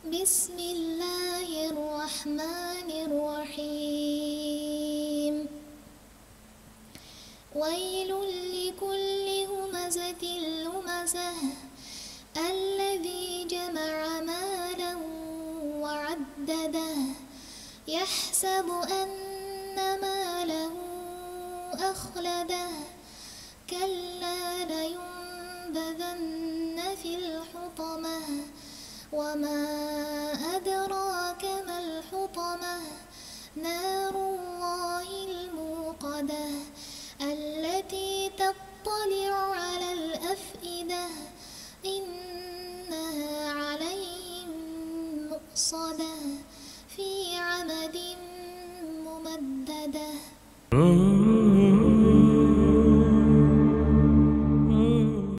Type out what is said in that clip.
بسم الله الرحمن الرحيم ويل لكل همزة لمزة الذي جمع مالا وعدده يحسب أن ماله أخلده كلا لينبذن في الحطمة وما أدراك ما الحطمة نار الله الموقدة التي تطلع على الأفئدة إنها عليهم مؤصدة في عمد ممددة